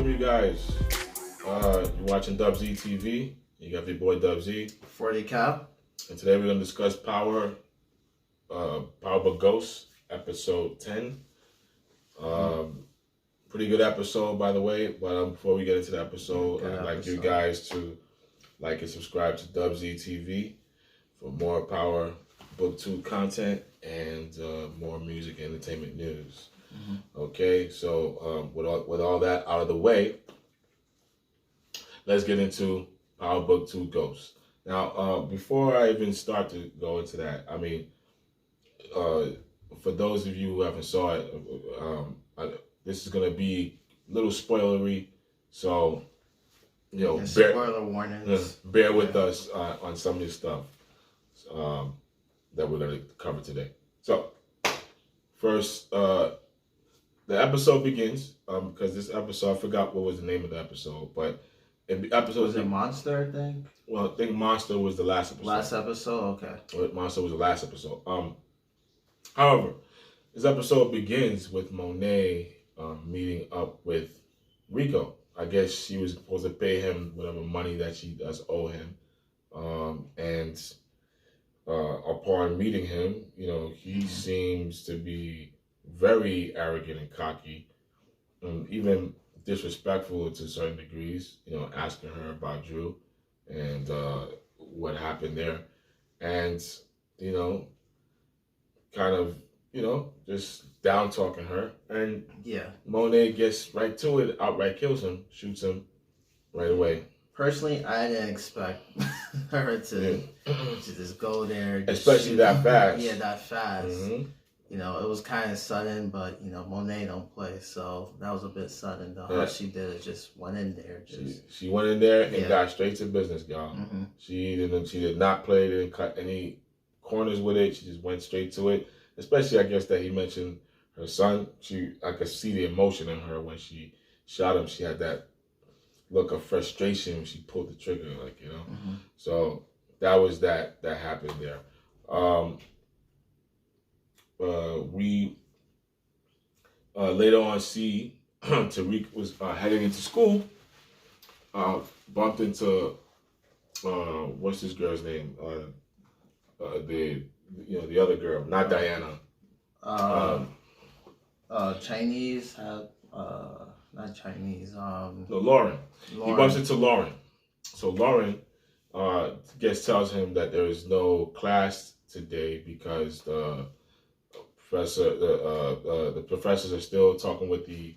Welcome, you guys. You're watching Dub Z TV. You got your boy Dub Z. 40 Cal. And today we're going to discuss Power Book Ghosts, episode 10. Pretty good episode, by the way. But before we get into the episode, I'd like you guys to like and subscribe to Dub Z TV for more Power Book 2 content and more music and entertainment news. Okay, so with all that out of the way, let's get into Power Book 2 Ghosts. Now, before I even start to go into that, I mean, for those of you who haven't saw it, this is going to be a little spoilery, so, you know, spoiler warnings. Bear with us on some of this stuff that we're going to cover today. So, first, the episode begins, because this episode, I forgot what was the name of the episode, but episode was it Monster, I think? Well, I think Monster was the last episode. Last episode, okay. Monster was the last episode. However, this episode begins with Monet meeting up with Rico. I guess she was supposed to pay him whatever money that she does owe him. And upon meeting him, you know, he seems to be very arrogant and cocky, even disrespectful to certain degrees, you know, asking her about Drew and what happened there. And, you know, kind of, you know, just down talking her. And Monet gets right to it, outright kills him, shoots him right away. Personally, I didn't expect her to just go there. Especially that fast. Yeah, that fast. You know, it was kind of sudden, but, you know, Monet don't play, so that was a bit sudden, though. How she did it, just went in there. She went in there and got straight to business, y'all. She did not play, didn't cut any corners with it. She just went straight to it. Especially, I guess, that he mentioned her son. I could see the emotion in her when she shot him. She had that look of frustration when she pulled the trigger, like, you know. So that was that happened there. We later on see Tariq was heading into school, bumped into what's this girl's name? The other girl, not Diana. Chinese, not Chinese. No, Lauren. He bumps into Lauren. So Lauren tells him that there is no class today because the professors are still talking with the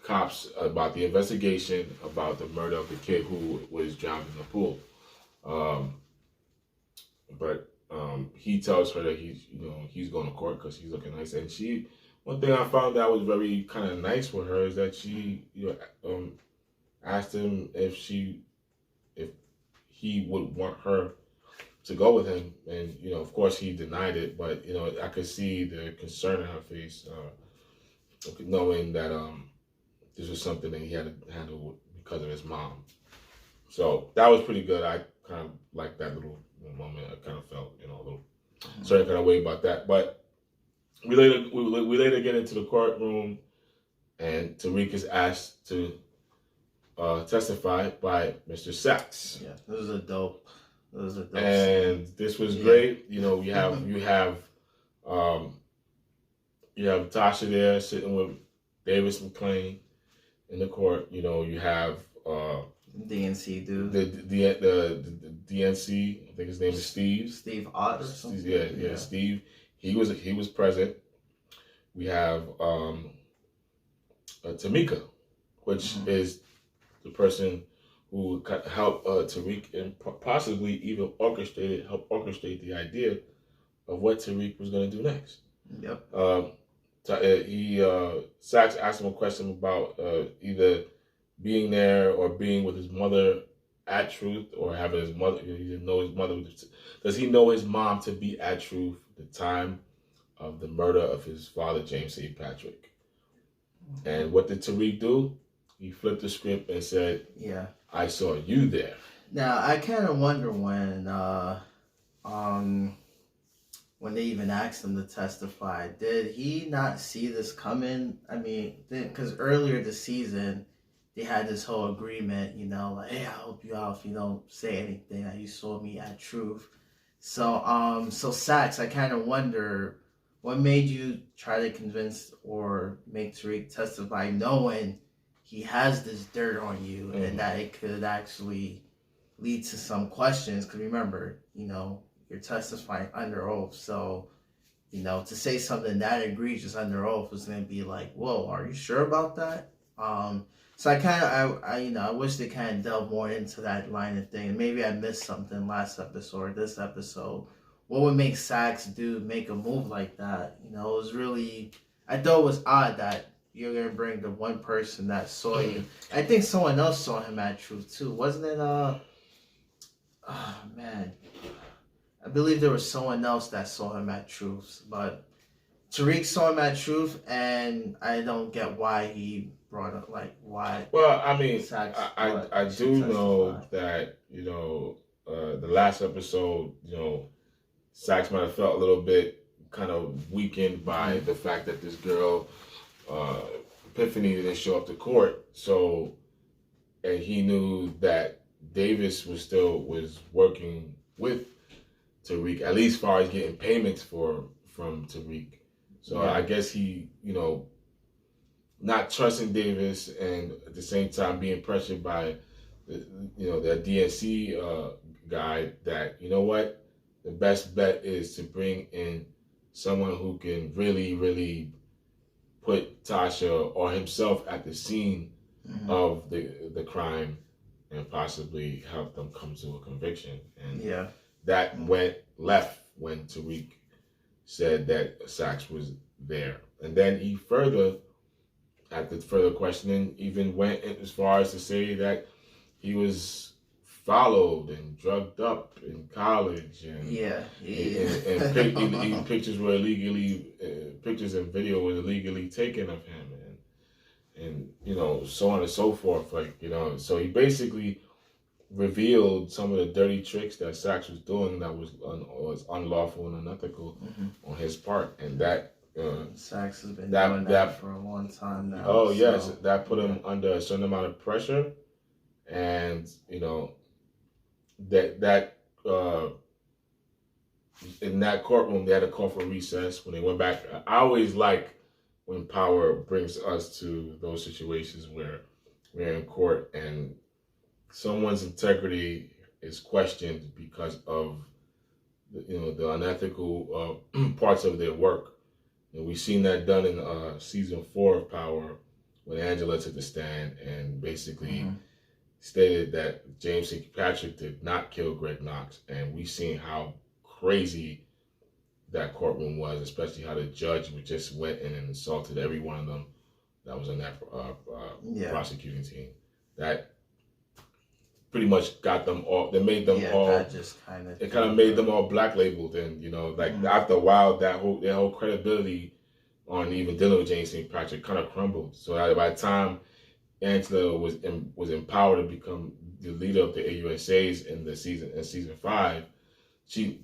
cops about the investigation about the murder of the kid who was drowned in the pool. But he tells her that he's going to court because he's looking nice. And one thing I found that was very kind of nice with her is that she asked him if he would want her to go with him, and of course he denied it, but I could see the concern in her face, knowing that this was something that he had to handle because of his mom. So that was pretty good. I kind of liked that little moment. I kind of felt a little certain kind of way about that. But we later get into the courtroom, and Tariq is asked to testify by Mr. Sachs. Yeah, this was a dope. And this was great. You have Tasha there sitting with Davis McClain in the court. You have DNC dude. The DNC. I think his name is Steve. Steve Ott or something. Yeah, Steve. He was present. We have Tamika, which is the person who helped Tariq and possibly even help orchestrate the idea of what Tariq was going to do next. Yep. Sachs asked him a question about either being there or being with his mother at Truth, or having his mother. He didn't know his mother. Does he know his mom to be at Truth at the time of the murder of his father, James St. Patrick? And what did Tariq do? He flipped the script and said, "Yeah, I saw you there." Now I kind of wonder when they even asked him to testify, did he not see this coming? I mean, because earlier this season, they had this whole agreement, you know, like, hey, I'll help you out if you don't say anything that you saw me at Truth. So Sax, I kind of wonder what made you try to convince or make Tariq testify, knowing he has this dirt on you and that it could actually lead to some questions. Because remember, you know, you're testifying under oath, so you know, to say something that egregious under oath was going to be like, whoa, are you sure about that? So I wish they kind of delved more into that line of thing. And maybe I missed something last episode or this episode. What would make Sax make a move like that? You know, it was really, I thought it was odd that you're going to bring the one person that saw you. I think someone else saw him at Truth too. Wasn't it, oh man. I believe there was someone else that saw him at Truth, but Tariq saw him at Truth, and I don't get why he brought up, like, why. Well, I mean, I do know that, you know, the last episode, you know, Sax might have felt a little bit kind of weakened by the fact that this girl, Epiphany, didn't show up to court. So, and he knew that Davis was working with Tariq, at least as far as getting payments from Tariq. So I guess he, you know, not trusting Davis and at the same time being pressured by, the DNC guy that, you know what, the best bet is to bring in someone who can really, really put Tasha or himself at the scene of the crime and possibly help them come to a conviction. And that went left when Tariq said that Sax was there. And then he further, after further questioning, even went as far as to say that he was followed and drugged up in college, and and pictures were illegally, pictures and video was illegally taken of him, and you know, so on and so forth. Like, you know, so he basically revealed some of the dirty tricks that Sax was doing that was unlawful and unethical on his part, and that Sax has been doing that for a long time now. Oh yes, that put him under a certain amount of pressure, and you know that in that courtroom they had to call for recess when they went back. I always like when power brings us to those situations where we're in court and someone's integrity is questioned because of the unethical parts of their work. And we've seen that done in season 4 of Power when Angela took the stand and basically stated that James St. Patrick did not kill Greg Knox. And we've seen how crazy that courtroom was, especially how the judge just went in and insulted every one of them that was on that prosecuting team. That pretty much got them all. They made them all. That just kind of made them all black labeled, and after a while, their whole credibility on even dealing with James St. Patrick kind of crumbled. So by the time Angela was empowered to become the leader of the AUSAs in season 5,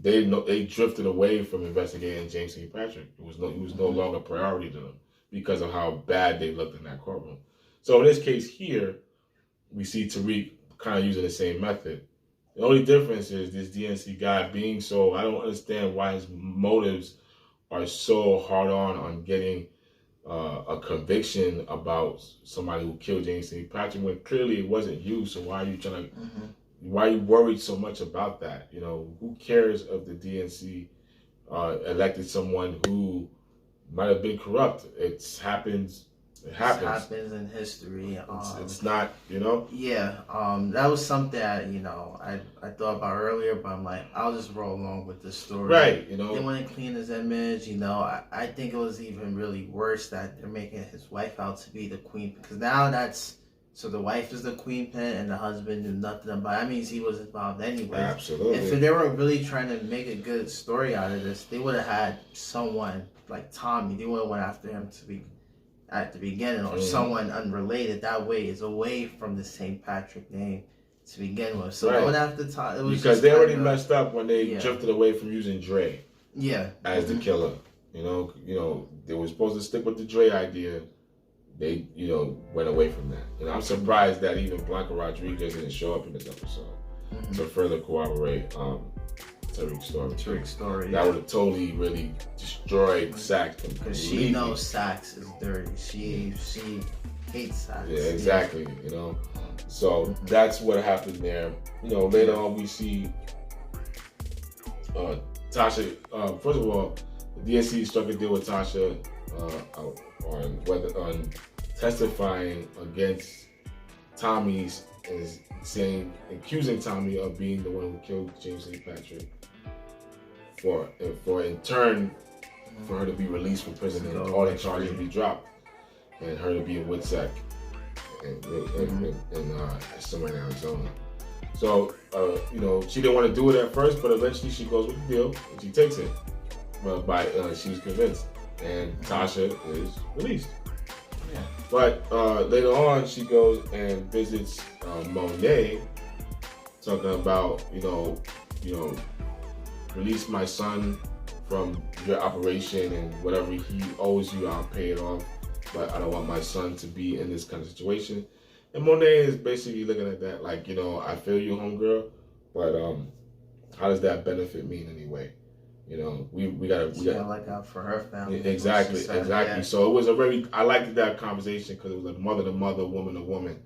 they drifted away from investigating James St. Patrick. He was no longer a priority to them because of how bad they looked in that courtroom. So in this case here, we see Tariq kind of using the same method. The only difference is this DNC guy being so, I don't understand why his motives are so hard on getting a conviction about somebody who killed James St. Patrick when clearly it wasn't you. So why are you trying to, why are you worried so much about that? You know, who cares if the DNC elected someone who might have been corrupt? It happens in history. It's not, Yeah, that was something that, I thought about earlier, but I'm like, I'll just roll along with the story. Right, They want to clean his image, I think it was even really worse that they're making his wife out to be the queen, because now so the wife is the queen pin and the husband knew nothing about it. That means he was involved anyway. Absolutely. If they were really trying to make a good story out of this, they would have had someone like Tommy. They would have went after him to be at the beginning, or someone unrelated. That way is away from the St. Patrick name to begin with. So going after Tom, it was because they already messed up when they drifted away from using Dre as the killer. They were supposed to stick with the Dre idea, they, went away from that. And I'm surprised that even Blanca Rodriguez didn't show up in this episode to further corroborate Tariq's story. That would have totally really destroyed Saxe because she knows Saxe is dirty. She hates Saxe. Yeah, exactly. So that's what happened there. Later on we see Tasha. First of all, the DNC struck a deal with Tasha on testifying against Tommy's and accusing Tommy of being the one who killed James St. Patrick. For in turn for her to be released from prison and all the charges be dropped, and her to be in Woodsack and somewhere in Arizona. So she didn't want to do it at first, but eventually she goes with the deal and she takes it. She was convinced, and Tasha is released. Yeah. But later on, she goes and visits Monet, talking about release my son from your operation, and whatever he owes you, I'll pay it off. But I don't want my son to be in this kind of situation. And Monet is basically looking at that like, I feel you, homegirl, but how does that benefit me in any way? We gotta look out for her family. Exactly. Yeah. So it was I liked that conversation because it was a mother to mother, woman to woman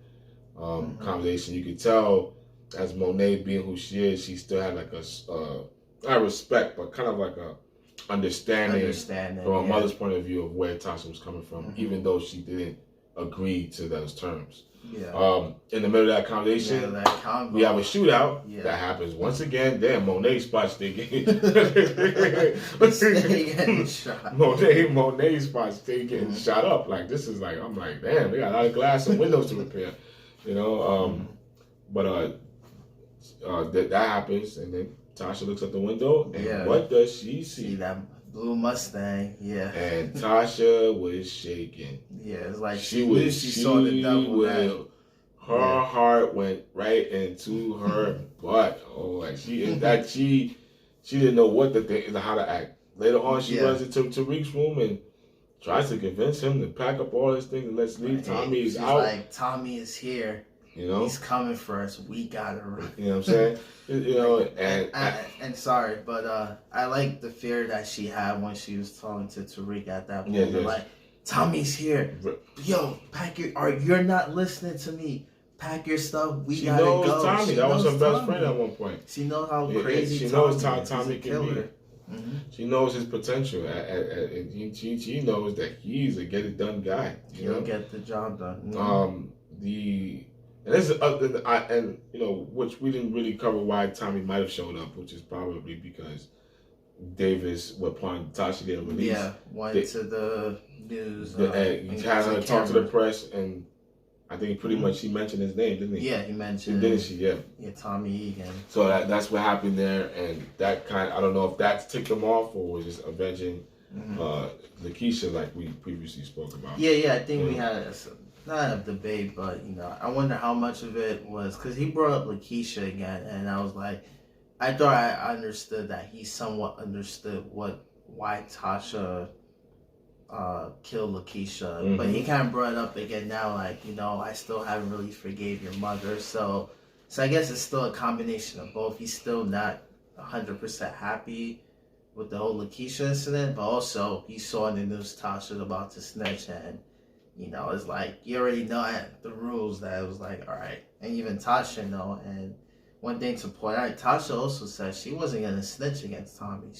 conversation. You could tell as Monet being who she is, she still had like not respect, but kind of like a understanding from a mother's point of view of where Tasha was coming from, even though she didn't agree to those terms. Yeah. In the middle of that conversation, we have a shootout that happens once again. Damn, Monet spots they getting shot. Monet spots they getting shot up. Like this is like I'm like, damn, they got a lot of glass and windows to repair. But that happens, and then Tasha looks out the window, and what does she see? That blue Mustang, And Tasha was shaking. Yeah, it's like she saw the devil. Her heart went right into her butt. Oh, like she didn't know what to think and how to act. Later on, she runs into Tariq's room and tries to convince him to pack up all his things and let's leave. Tommy is out. Like, Tommy is here. He's coming for us. We gotta run. You know what I'm saying? And sorry, but I like the fear that she had when she was talking to Tariq at that point. Yeah. Like, Tommy's here. Yo, pack you're not listening to me. Pack your stuff. We gotta go. Tommy. That was her best friend at one point. She knows how crazy she Tommy knows how is. Tommy can be. She knows his potential. She knows that he's a get it done guy. He'll get the job done. Which we didn't really cover why Tommy might have shown up, which is probably because Davis, upon Tasha getting released, went to the news. He had her talk to the press, and I think pretty much he mentioned his name, didn't he? Yeah, he mentioned. Didn't she? Yeah. Yeah, Tommy Egan. So that's what happened there, and that I don't know if that ticked him off or was just avenging Lakeisha like we previously spoke about. Yeah, I think we had not a debate, but I wonder how much of it was because he brought up Lakeisha again, and I was like, I thought I understood that he somewhat understood why Tasha killed Lakeisha, but he kind of brought it up again now, like I still haven't really forgave your mother, so I guess it's still a combination of both. He's still not 100% happy with the whole Lakeisha incident, but also he saw in the news Tasha's about to snitch, and it's like you already know the rules. That it was like, all right, and even Tasha know. And one thing to point out, Tasha also said she wasn't gonna snitch against Tommy.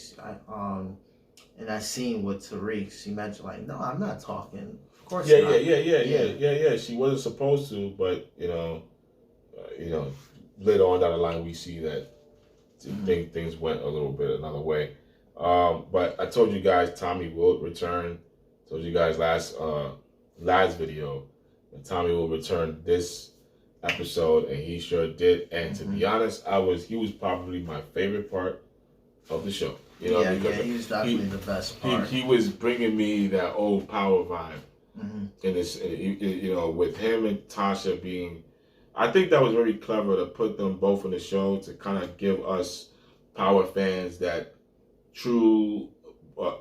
And I seen with Tariq, she mentioned like, no, I'm not talking. Of course not. Yeah. She wasn't supposed to, but later on down the line, we see that things went a little bit another way. But I told you guys Tommy will return. Told you guys last video that Tommy will return this episode, and he sure did. And to be honest, he was probably my favorite part of the show. He was definitely the best part. He was bringing me that old Power vibe in this, with him and Tasha being. I think that was very clever to put them both in the show to kind of give us Power fans that true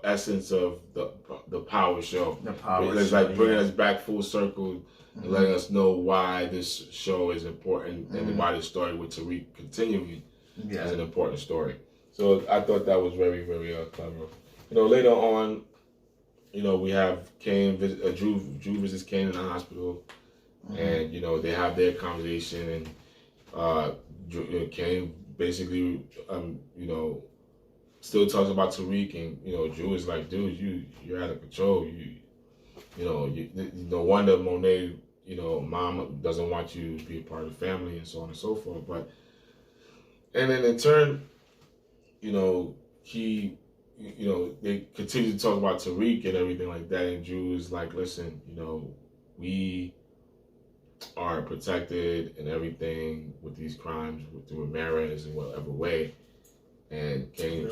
essence of the Power Show. The Power It's Show, like bringing yeah. us back full circle and letting us know why this show is important and why the story with Tariq continuing is an important story. So I thought that was very, very clever. You know, later on, you know, we have Kane, Drew visits Kane in the hospital, and you know they have their conversation, and Kane basically, you know, still talks about Tariq, and you know, Drew is like, dude, you're out of control. You know, no wonder Monet, you know, mom doesn't want you to be a part of the family, and so on and so forth. But and then in turn, you know, they continue to talk about Tariq and everything like that, and Drew is like, listen, you know, we are protected and everything with these crimes with Ramirez in whatever way. And Kane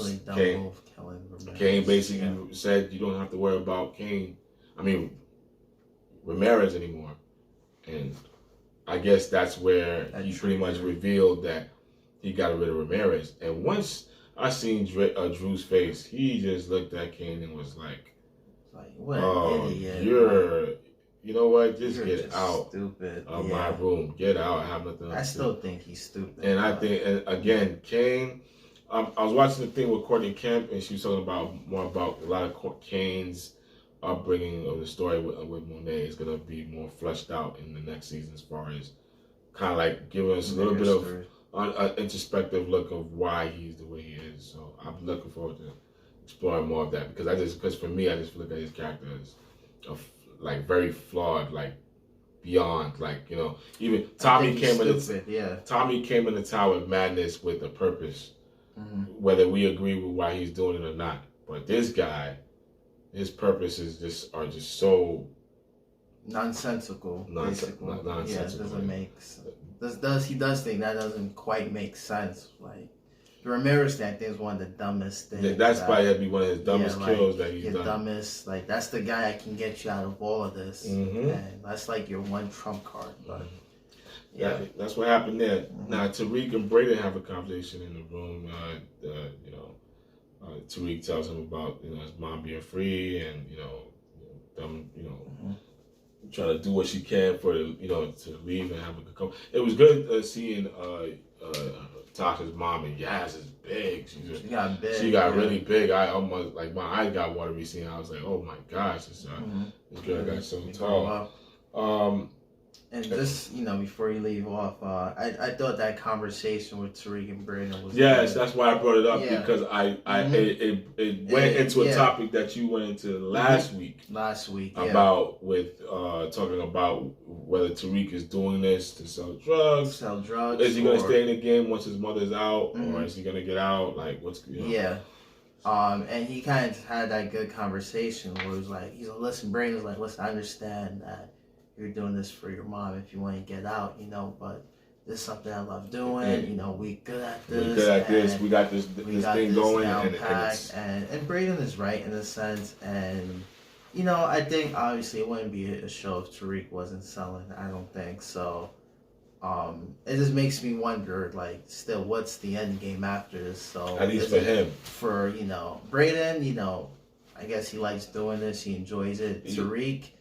basically said, you don't have to worry about Ramirez anymore. And I guess that's where he pretty much revealed that he got rid of Ramirez. And once I seen Drew's face, he just looked at Kane and was like, what an idiot. You know what? Just You're get out stupid. of my room. Get out. I have nothing else I still think he's stupid. And I think, and again, Kane, I was watching the thing with Courtney Kemp, and she was talking more about a lot of Kane's upbringing of the story with Monet is going to be more fleshed out in the next season, as far as kind of like giving us a little bit of an introspective look of why he's the way he is. So I'm looking forward to exploring more of that, because for me, I just look at his character as like very flawed, like beyond, like, you know, even Tommy came in the Tower of Madness with a purpose, whether we agree with why he's doing it or not. But this guy, his purposes are just so nonsensical. Nonsensical. Yeah, it doesn't make sense. He does think that doesn't quite make sense. Like the Ramirez thing, I think is one of the dumbest things. That's probably had to be one of his dumbest kills that he's done. Dumbest, like that's the guy that can get you out of all of this, and that's like your one trump card. But that's what happened there. Now Tariq and Braden have a conversation in the room. You know, Tariq tells him about, you know, his mom being free, and you know, them, you know, trying to do what she can for, you know, to leave and have a good come. It was good seeing Tasha's mom, and Yaz is big. She got big. She got really big. I almost, like, my eyes got watery seeing. I was like, oh my gosh, this girl got so tall. And just, you know, before you leave off, I thought that conversation with Tariq and Braden was good. That's why I brought it up, because it went into a topic that you went into last week. About with talking about whether Tariq is doing this to sell drugs. Is he going to stay in the game once his mother's out, or is he going to get out? Like, what's, you know? And he kind of had that good conversation where he's like, listen, Braden's like, listen, I understand that you're doing this for your mom if you want to get out, you know, but this is something I love doing, you know, we good at this. We got this thing going. And Braden is right in a sense, and, you know, I think obviously it wouldn't be a show if Tariq wasn't selling, I don't think, so, it just makes me wonder, like, still, what's the end game after this, so. At least for him. For, you know, Braden, you know, I guess he likes doing this, he enjoys it. Tariq,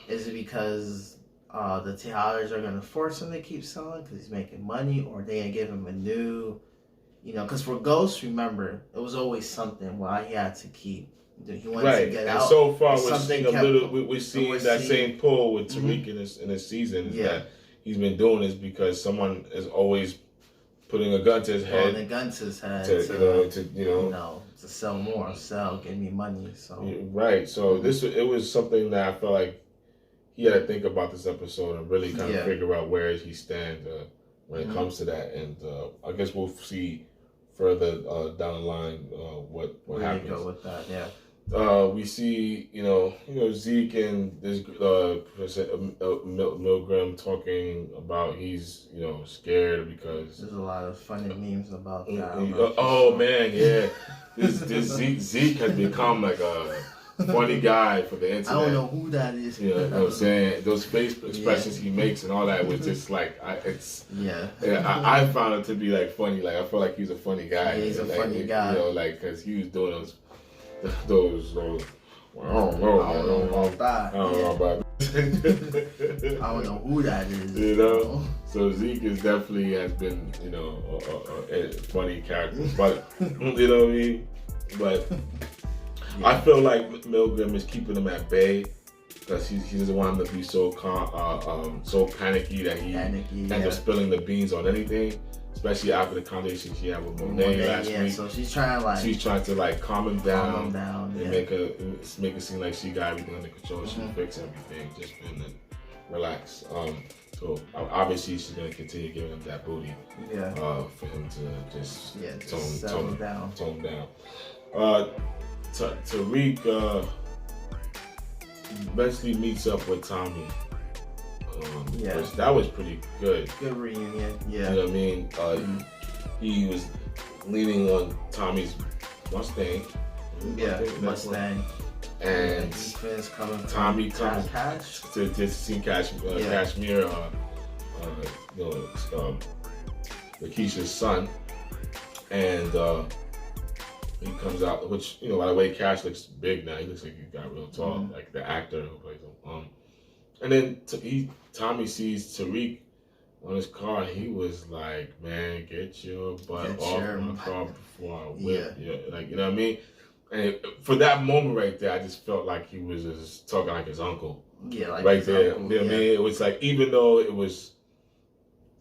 is it because the Tejadas are going to force him to keep selling because he's making money, or are they going to give him a new, you know, because for Ghost, remember, it was always something why he had to keep. He wanted to get out. And so far, we're seeing that same pull with Tariq in this season, that he's been doing this because someone is always putting a gun to his head. To sell more, give me money. So So it was something that I felt like he had to think about this episode and really kind of figure out where he stands when it comes to that. And I guess we'll see further down the line what happens. Go with that, we see, you know, Zeke and this Milgram talking about he's, you know, scared because there's a lot of funny memes about that. This Zeke has become like a funny guy for the internet. I don't know who that is. You know what I'm saying? Those face expressions he makes and all that was just like, I found it to be like funny. Like, I feel like he's a funny guy. Yeah, he's a funny guy. You know, like, because he was doing those those. Well, I don't know. I don't know about that. I don't know about. I don't know who that is. You know. So Zeke is definitely has been, you know, a funny character, but you know what I mean. But Yeah. I feel like Milgram is keeping him at bay because he doesn't want him to be so so panicky that he ends up spilling the beans on anything. Especially after the conversation she had with Monet last week. So she's trying to calm him down, and make it seem like she got everything under control. She fixed everything, just for him to relax. So obviously she's gonna continue giving him that booty. Yeah. For him to just tone down. Tariq eventually meets up with Tommy. Which that was pretty good. Good reunion. Yeah. You know what I mean? He was leaning on Tommy's Mustang. Mustang. And Tommy Cash to see Kashmir, Lakeisha's son, and he comes out. Which, you know, by the way, Cash looks big now. He looks like he got real tall, like the actor who plays him. And then Tommy sees Tariq on his car, and he was like, "Man, get your butt off my car before I whip you." Like, you know what I mean? And for that moment right there, I just felt like he was just talking like his uncle. Yeah, like right there. Uncle, you know what I mean? It was like, even though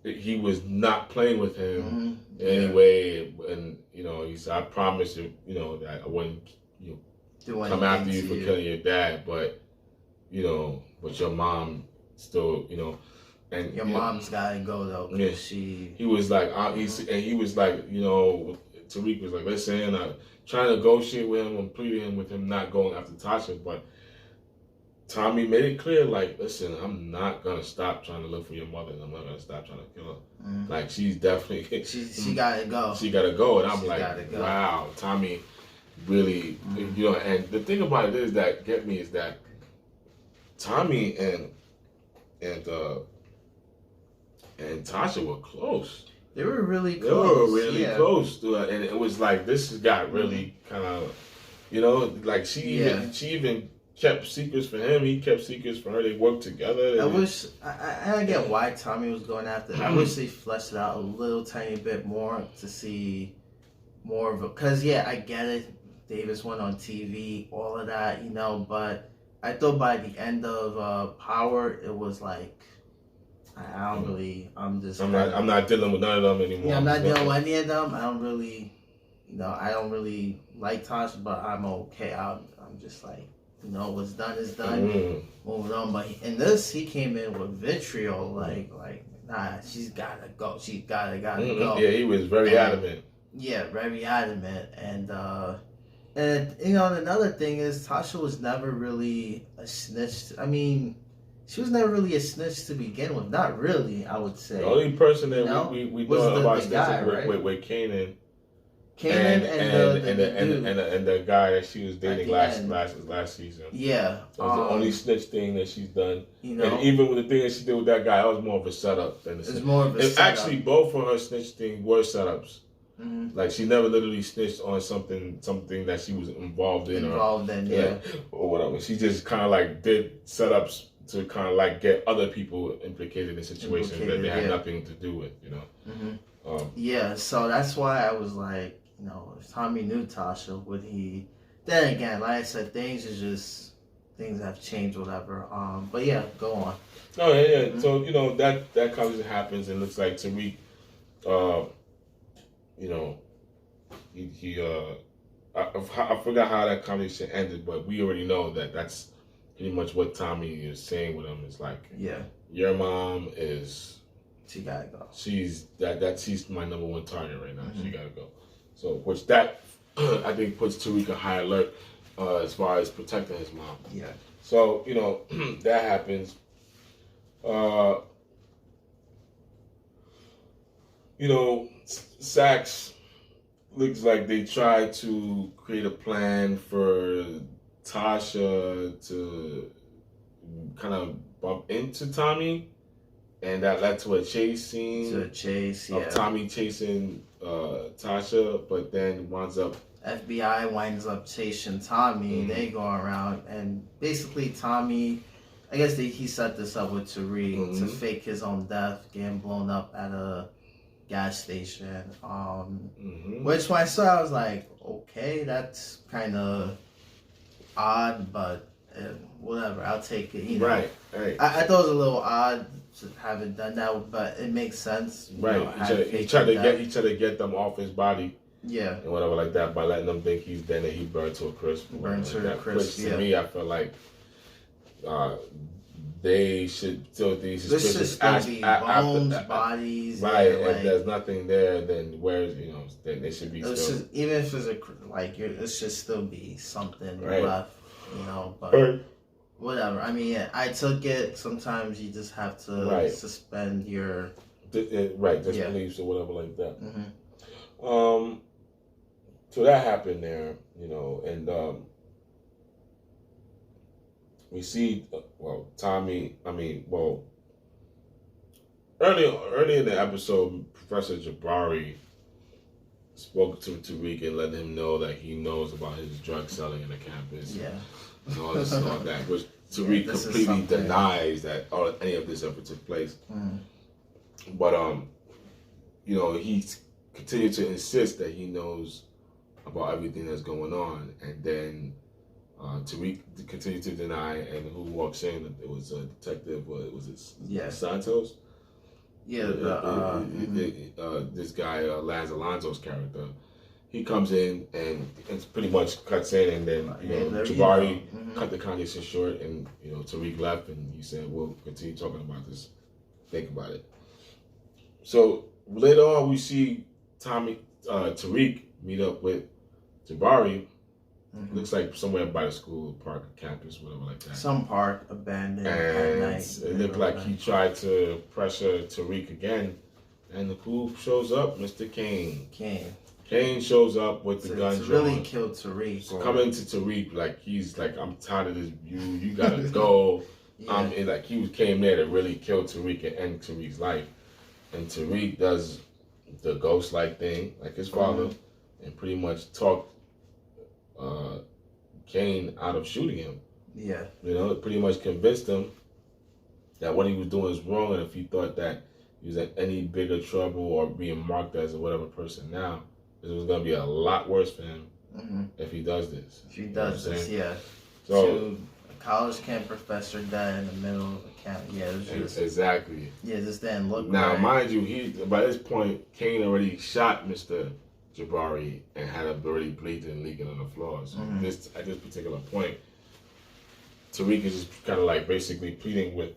he was not playing with him anyway, and you know, he said, "I promise you, you know, that I wouldn't, you know, come after you for killing your dad, but you know, but your mom still, you know." And your mom's gotta go though. Yeah, he was like, he was like, you know, Tariq was like, "Listen, I'm trying to negotiate with him, I'm pleading with him not going after Tasha," but Tommy made it clear, like, "Listen, I'm not gonna stop trying to look for your mother, and I'm not gonna stop trying to kill her." Like, she's definitely she gotta go. She gotta go, and I'm like, wow, Tommy really, you know. And the thing about it is that is that Tommy and Tasha were close. They were really close. They were really close to it, and it was like this got really kind of, you know, like she even kept secrets for him. He kept secrets for her. They worked together. I get why Tommy was going after. I wish they fleshed it out a little tiny bit more to see more of it. Because I get it. Davis went on TV, all of that, you know. But I thought by the end of Power, it was like, I don't really. I'm not dealing with none of them anymore. Yeah, I'm not dealing with any of them. I don't really, you know, I don't really like Tasha, but I'm okay. I'm just like, you know, what's done is done. Moving on. But in this, he came in with vitriol, like, nah, she's gotta go. She's gotta go. Yeah, he was very adamant. Yeah, very adamant. And you know, another thing is Tasha was never really a snitch. I mean, she was never really a snitch to begin with. Not really, I would say. The only person that we know about snitching with Kanan. And the guy that she was dating last season. Yeah. That was the only snitch thing that she's done. You know, and even with the thing that she did with that guy, that was more of a setup than a snitch. It's more of a setup. Actually, both of her snitch things were setups. Like, she never literally snitched on something that she was involved in. Or whatever. She just kind of like did setups to kind of like get other people implicated in situations that they had nothing to do with, you know. So that's why I was like, you know, if Tommy knew Tasha, would he? Then again, like I said, things have changed, whatever. But yeah, go on. Oh yeah. So you know that conversation happens, and it looks like Tariq, you know, I forgot how that conversation ended, but we already know that that's pretty much what Tommy is saying with him. Is like, your mom is. She gotta go. She's my number one target right now. She gotta go. So, which that I think puts Tariq a high alert as far as protecting his mom. Yeah. So, you know, that happens. You know, Saxe looks like they tried to create a plan for Tasha to kind of bump into Tommy, and that led to a chase scene. To a chase, of Tommy chasing Tasha, but then winds up FBI winds up chasing Tommy. Mhm. They go around, and basically Tommy, I guess he set this up with Tariq to Mhm. fake his own death, getting blown up at a gas station. Mhm. Which when I saw, I was like, okay, that's kind of odd, but whatever. I'll take it. You know, Right. I thought it was a little odd to haven't done that, but it makes sense. You Right. know, He tried to get them off his body. Yeah. And whatever like that by letting them think he's dead and he burned to a crisp. Burned to a crisp. Which to me, I feel like they should still be This should suspicious. still be bones, bodies. Right. Yeah, If there's nothing there, then where's then they should be still. Just, even if it's it should still be something Right. left. But whatever. I mean, I took it. Sometimes you just have to suspend your disbeliefs or whatever like that. Mm-hmm. So that happened there, and we see, Tommy. Early in the episode, Professor Jabari spoke to Tariq and let him know that he knows about his drug selling in the campus. Yeah. And all this and all that, which Tariq completely denies that any of this ever took place. But he continued to insist that he knows about everything that's going on, and then Tariq continued to deny. And who walks in? It was a detective. Was it Santos? Yeah. This guy Lance Alonso's character. He comes in and pretty much cuts in, and then Jabari cut the conversation short, and Tariq left, and he said, "We'll continue talking about this. Think about it." So later on, we see Tariq meet up with Jabari. Looks like somewhere by the school, park, campus, whatever like that. Some park abandoned at night. It looked like he tried to pressure Tariq again, and who shows up? Mr. Kane. Kane shows up with the gun drawn. Really killed Tariq. So coming to Tariq he's like, I'm tired of this. You gotta go. He came there to really kill Tariq and end Tariq's life. And Tariq does the ghost-like thing, like his father, and pretty much talked Kane out of shooting him. Yeah. Pretty much convinced him that what he was doing is wrong, and if he thought that he was in any bigger trouble or being marked as a whatever person now, it was going to be a lot worse for him if he does this. If he does this, yeah. So a college camp professor died in the middle of a camp. Yeah, it was just exactly. Yeah, this didn't look now, right. mind you, by this point, Kane already shot Mr. Jabari and had him already bleeding and leaking on the floor. So at this particular point, Tariq is just kind of like basically pleading with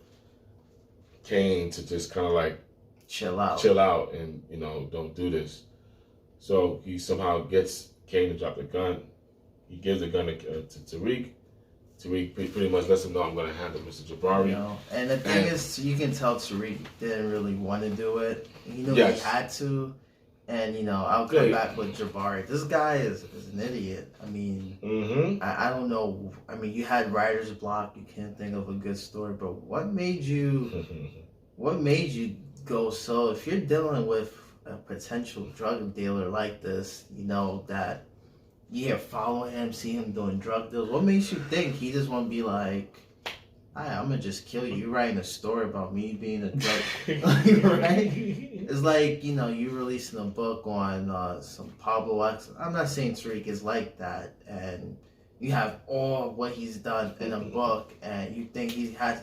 Kane to just kind of like chill out, and don't do this. So he somehow gets Kane to drop the gun. He gives the gun to Tariq. Tariq pretty much lets him know, I'm going to handle Mr. Jabari. And the thing is, you can tell Tariq didn't really want to do it. He knew he had to. And, I'll come back with Jabari. This guy is an idiot. I mean, I don't know. I mean, you had writer's block. You can't think of a good story. But what made you go so? If you're dealing with a potential drug dealer like this, that you follow him, see him doing drug deals, what makes you think he just want to be like, I'm going to just kill you? You're writing a story about me being a drug right? It's like, you releasing a book on some Pablo X. I'm not saying Tariq is like that, and you have all what he's done in a book, and you think he's gonna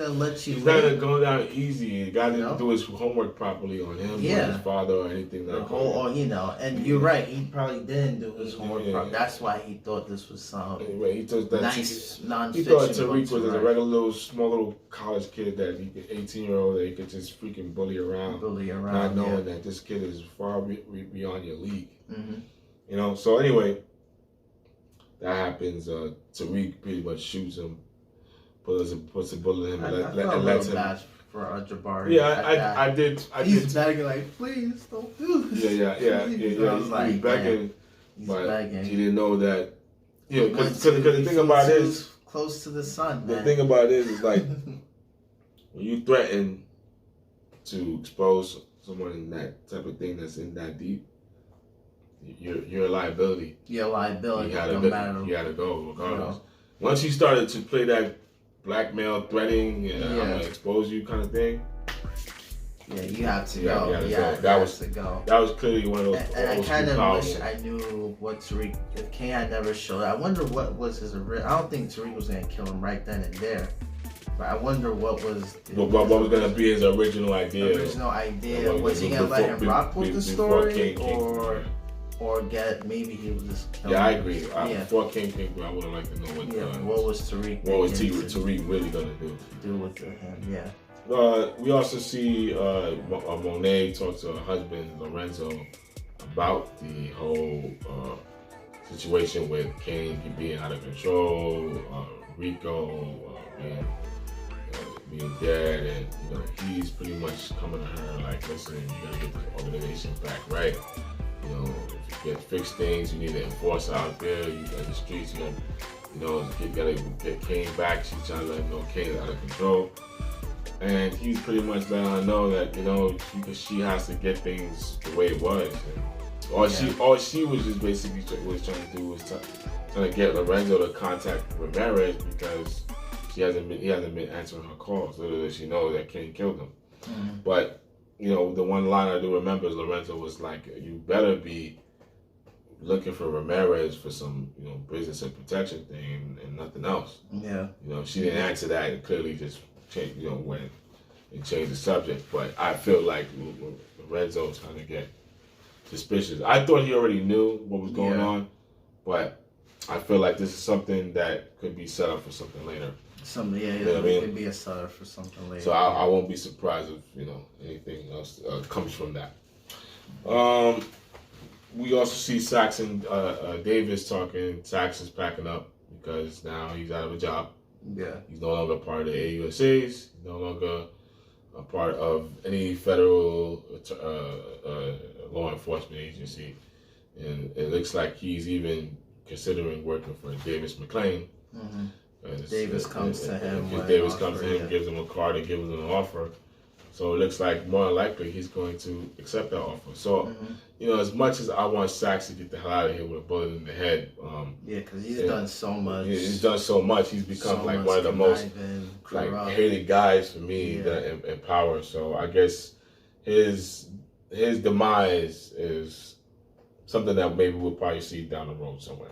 let you? He's not gonna go down easy. The guy didn't do his homework properly on him, or his father, or anything like that. And you're right. He probably didn't do his homework properly. That's why he thought this was some nice non-fiction. He thought Tariq was a regular small little college kid 18-year-old that he could just freaking bully around, not knowing that this kid is far beyond your league. So anyway. That happens. Tariq pretty much shoots him, puts a bullet in him, and lets him. Bad for Jabari. Yeah, I did. He's begging like, please don't do this. Yeah. He's begging, but he didn't know that. Because the thing about it is close to the sun. The thing about it is like when you threaten to expose someone in that type of thing that's in that deep, you're a liability. You're a liability. You had No to matter. you had to go regardless. You know. Once you started to play that blackmail, threatening, I'm Yeah. gonna expose you kind of thing. Yeah, you have to Yeah, go. you had to Yeah, go. you That have was- to go. That was clearly one of those. And I old kind school of power wish moves. I knew what Tariq. If Kane had never showed, I wonder what was his. I don't think Tariq was gonna kill him right then and there. But I wonder what was. What was gonna be his original idea? Original idea. Well, Was he gonna let him rock with the before story, King, or get maybe he was just. Killing yeah, I him? agree. Yeah. Before King, I would have liked to know what. Yeah. What was Tariq? What was thinking Tariq really gonna do? to do with him? Yeah. We also see Monet talk to her husband Lorenzo about the whole situation with Kane being out of control, Rico being dead, and he's pretty much coming to her like, listen, you gotta get this organization back right. If you get fix things, you need to enforce out there. You got the streets, you gotta get Kane back. She's trying to let him know Kane's out of control. And he's pretty much letting her know that she has to get things the way it was. And all she was just basically trying to do was trying to get Lorenzo to contact Ramirez because he hasn't been answering her calls. Little does she know that Kane killed him. Mm-hmm. But the one line I do remember is Lorenzo was like, "You better be looking for Ramirez for some business and protection thing and nothing else." Yeah. She didn't answer that and clearly just went and changed the subject. But I feel like Lorenzo's trying to get suspicious. I thought he already knew what was going on, but I feel like this is something that could be set up for something later. It could be a setup for something later. So I won't be surprised if anything else comes from that. We also see Saxon Davis talking. Saxon's packing up because now he's out of a job. Yeah. He's no longer part of the AUSAs. He's no longer a part of any federal law enforcement agency. And it looks like he's even considering working for Davis McLean. Mm-hmm. Davis comes to him. Davis comes to him, gives him a card, and gives him an offer. So it looks like more than likely he's going to accept that offer. So, as much as I want Sax to get the hell out of here with a bullet in the head. Because he's done so much. He's done so much. He's become like one of the most hated guys for me in power. So I guess his demise is something that maybe we'll probably see down the road somewhere.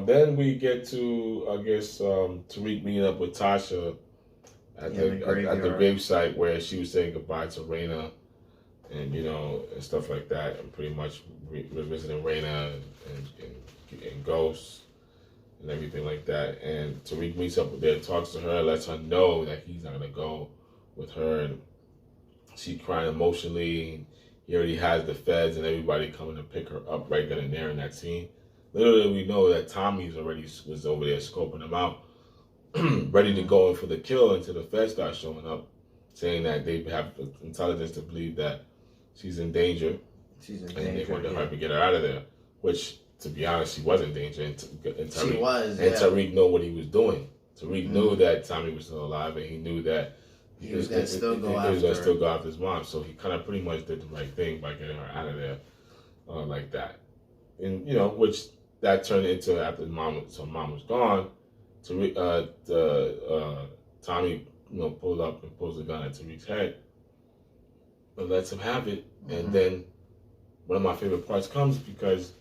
Then we get to, I guess, Tariq meeting up with Tasha at the gravesite where she was saying goodbye to Raina and and stuff like that, and pretty much revisiting Raina and Ghost and everything like that. And Tariq meets up with her, talks to her, lets her know that he's not gonna go with her, and she's crying emotionally. He already has the feds and everybody coming to pick her up right then and there in that scene. Literally, we know that Tommy was over there scoping him out, ready to go in for the kill until the feds start showing up, saying that they have intelligence to believe that she's in danger. And they want to hurry to get her out of there. Which, to be honest, she was in danger. And Tariq knew what he was doing. Tariq knew that Tommy was still alive, and he knew that he was going to still go after his mom. So he kind of pretty much did the right thing by getting her out of there like that. And, which that turned into, after mom was gone, Tommy, pulled up and pulls a gun at Tariq's head, but lets him have it. And then one of my favorite parts comes because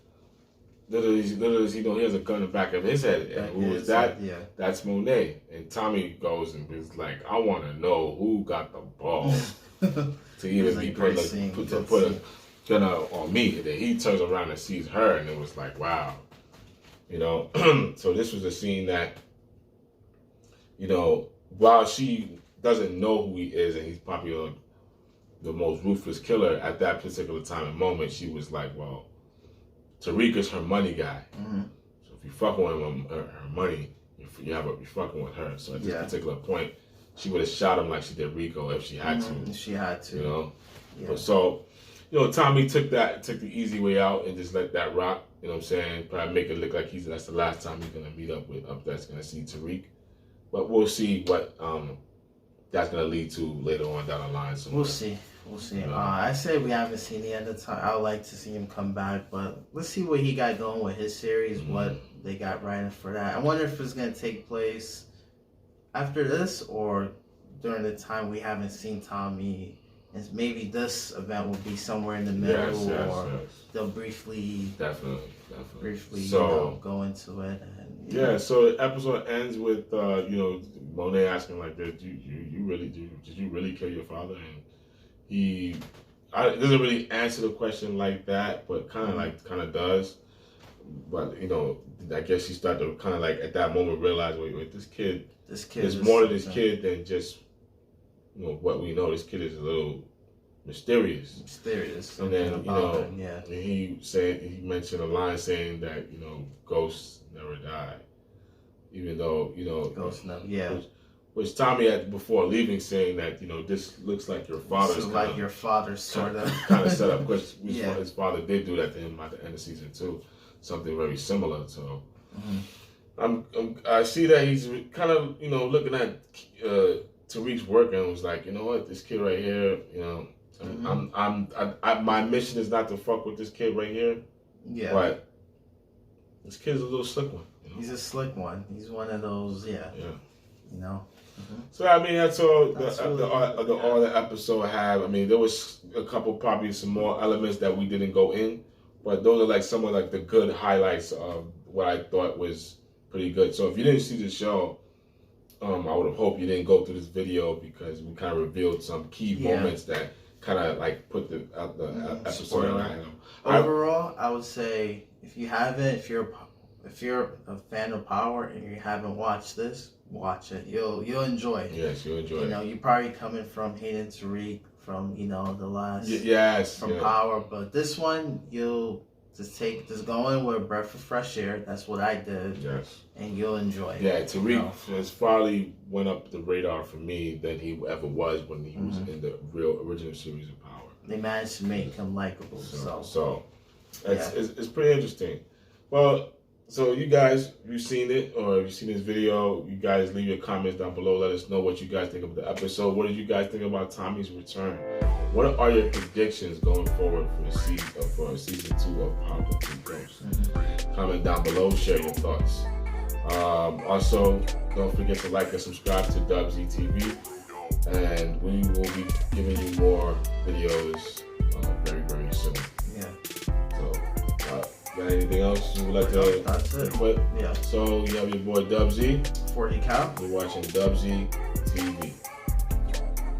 literally, he has a gun in the back of his head. And who was that? Yeah. That's Monet. And Tommy goes and is like, I want to know who got the balls to even be put a gun on me. And then he turns around and sees her, and it was like, wow. So this was a scene that, while she doesn't know who he is, and he's probably the most ruthless killer at that particular time and moment, she was like, well, Tariq is her money guy. So if you fucking with her money, you're fucking with her. So at this particular point, she would have shot him like she did Rico if she had to. She had to. But so, Tommy took the easy way out and just let that rock. You know what I'm saying? Probably make it look like that's the last time he's gonna meet up that's gonna see Tariq. But we'll see what that's gonna lead to later on down the line. We'll see. We'll see. Yeah. I say we haven't seen the end of time. I would like to see him come back, but let's see what he got going with his series, what they got writing for that. I wonder if it's going to take place after this or during the time we haven't seen Tommy. And maybe this event will be somewhere in the middle, or they'll briefly So go into it. And, yeah, so the episode ends with Monet asking like, "Did you really kill your father?" And he doesn't really answer the question like that, but kind of does. But I guess he started to kind of like at that moment realize, wait, this kid there's more to this kid than just what we know. This kid is a little mysterious. And then he mentioned a line saying that ghosts never die, even though ghosts never. Which Tommy had before leaving saying that this looks like your father's your father's sort of kind of set up, because his father did do that to him at the end of season 2, something very similar. So I see that he's kind of looking at Tariq's work and was like, what, this kid right here, my mission is not to fuck with this kid right here. Yeah. But this kid's a little slick one. He's a slick one. He's one of those. Yeah. So I mean, that's all all the episode have. I mean, there was a couple, probably some more elements that we didn't go in, but those are like some of like the good highlights of what I thought was pretty good. So if you didn't see the show, I would have hoped you didn't go through this video, because we kind of revealed some key moments that kind of like put the episode in. Overall, I would say if you're a fan of Power and you haven't watched this, watch it. You'll enjoy it. Yes, you'll enjoy it. You're probably coming from hating Tariq from the last from Power, but this one you'll just go in with a breath of fresh air. That's what I did. Yes. And you'll enjoy it. Yeah, Tariq has probably went up the radar for me than he ever was when he was in the original series of Power. They managed to make him likable. So it's pretty interesting. Well, so you guys, you've seen it, or you've seen this video, you guys leave your comments down below. Let us know what you guys think of the episode. What did you guys think about Tommy's return? What are your predictions going forward for season 2 of Power Complete Ghosts? Comment down below, share your thoughts. Also, don't forget to like and subscribe to Dubsy TV, and we will be giving you more videos very, very soon. Yeah. So, got anything else you would like to? That's it. So you have your boy Dubsy. 40 Cow. You're watching Dubsy TV.